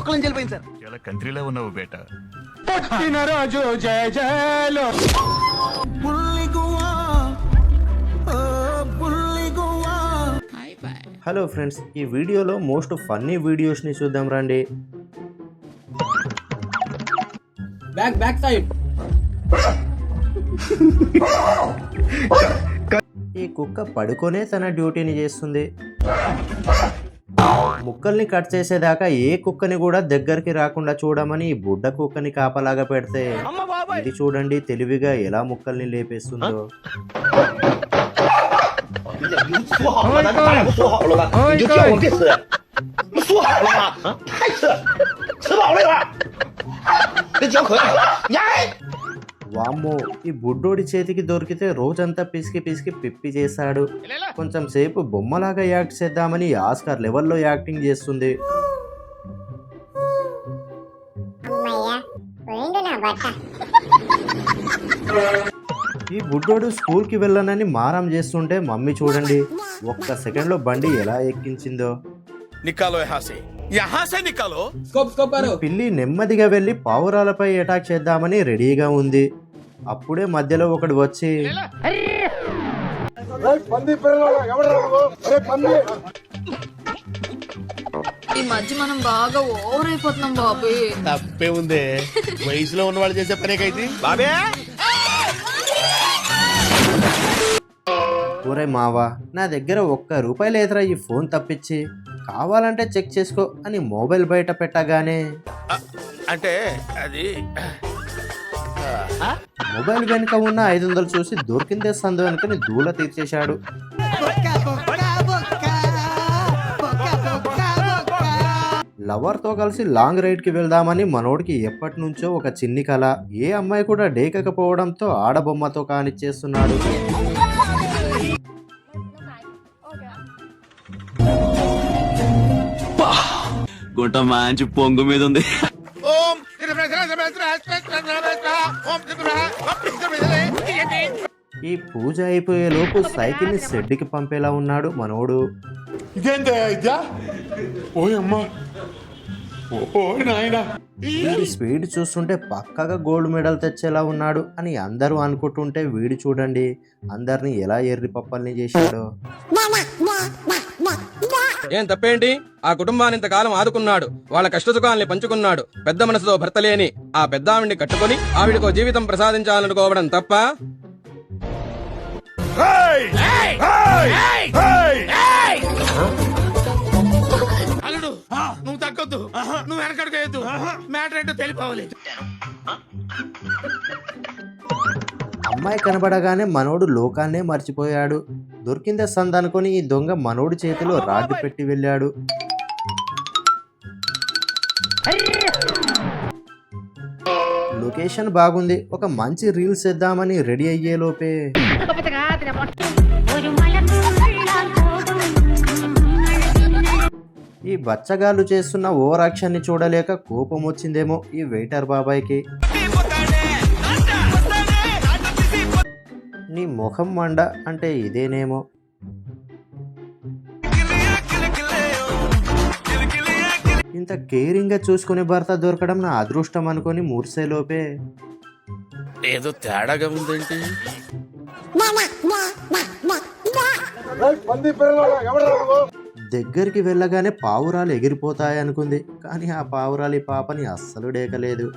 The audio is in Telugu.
బొక్కలని చెల్లిపోయింది సార్. చాలా కంట్రీలో ఉన్నావు బేటా. పుట్టినరోజు జయ జయలో. హలో ఫ్రెండ్స్, ఈ వీడియోలో మోస్ట్ ఫన్నీ వీడియోస్ని చూద్దాం రండి. Back side. ఈ కుక్క పడుకొనే తన డ్యూటీని చేస్తుంది. ముక్కల్ని కట్ చేసేదాకా ఏ కుక్కని కూడా దగ్గరికి రాకుండా చూడమని ఈ బుడ్డ కుక్కని కాపలాగా పెడితే ఇది చూడండి తెలివిగా ఎలా ముక్కల్ని లేపేస్తుందో. వామ్మో, ఈ బుడ్డోడి చేతికి దొరికితే రోజంతా పిసికి పిసికి పిప్పి చేశాడు. కొంచెం సేపు బొమ్మలాగా యాక్ట్ చేద్దామని ఆస్కార్ లెవెల్లో యాక్టింగ్ చేస్తుంది. ఈ బుడ్డోడు స్కూల్ కి వెళ్ళనని మారం చేస్తుంటే మమ్మీ చూడండి ఒక్క సెకండ్ లో బండి ఎలా ఎక్కించిందో. పిల్లి నెమ్మదిగా వెళ్లి పావురాలపై అటాక్ చేద్దామని రెడీగా ఉంది. అప్పుడే మధ్యలో ఒకడు వచ్చి ఈ మధ్య మనం బాగా ఓవర్ అయిపోతున్నాం బాబు. తప్పే ఉందే, వయసులో ఉన్న వాళ్ళు చేసే పనేకైతే. బాబే ఒరే మావా, నా దగ్గర ₹1 లేదురా, ఈ ఫోన్ తప్పించి కావాలంటే చెక్ చేసుకో అని మొబైల్ బయట పెట్టగానే అంటే అది మొబైల్ వెనుక ఉన్న 500 చూసి దొరికిందే సందు అనుకుని దూల తీర్చేశాడు. లవర్ తో కలిసి లాంగ్ రైడ్ కి వెళ్దామని మనోడికి ఎప్పటి నుంచో ఒక చిన్ని కళ. ఏ అమ్మాయి కూడా డేకకపోవడంతో ఆడబొమ్మతో కానిచ్చేస్తున్నాడు. గుంట మంచి పొంగు మీద ఉంది. ఈ పూజ అయిపోయే లోపు సైకిల్ ని షెడ్కి పంపేలా ఉన్నాడు మనోడు. వీడి స్పీడ్ చూస్తుంటే పక్కగా గోల్డ్ మెడల్ తెచ్చేలా ఉన్నాడు అని అందరూ అనుకుంటుంటే వీడు చూడండి అందరిని ఎలా ఎర్రి పప్పల్ని చేశాడో. ఏం తప్పేంటి? ఆ కుటుంబాన్ని ఇంతకాలం ఆదుకున్నాడు, వాళ్ళ కష్టసుఖాల్ని పంచుకున్నాడు. పెద్ద మనసుతో భర్త లేని ఆ పెద్ద ఆవిడ్ని కట్టుకుని ఆవిడకో జీవితం ప్రసాదించాలనుకోవడం తప్ప? అల్లుడు, నువ్వు తగ్గొద్దు, నువ్వు వెనకడుకోవద్దు, మ్యాటర్ ఏంటో తెలిపోవాలి. అమ్మాయి కనబడగానే మనోడు లోకాన్నే మర్చిపోయాడు. దొరికిందే సందనుకొని ఈ దొంగ మనోడి చేతిలో రాడ్డు పెట్టి వెళ్ళాడు. లొకేషన్ బాగుంది, ఒక మంచి రీల్స్ చేద్దామని రెడీ అయ్యే లోపే ఈ బచ్చగాళ్ళు చేస్తున్న ఓవర్ యాక్షన్ ని చూడలేక కోపం వచ్చిందేమో ఈ వెయిటర్ బాబాయ్కి. నీ ముఖం మండ అంటే ఇదేనేమో. ఇంత కేరింగ్ గా చూసుకునే భర్త దొరకడం నా అదృష్టం అనుకొని మురిసేలోపే ఏదో తేడాగా ఉందేంటి. దగ్గరికి వెళ్ళగానే పావురాలు ఎగిరిపోతాయనుకుంది, కానీ ఆ పావురాలి పాపని అస్సలు డేకలేదు.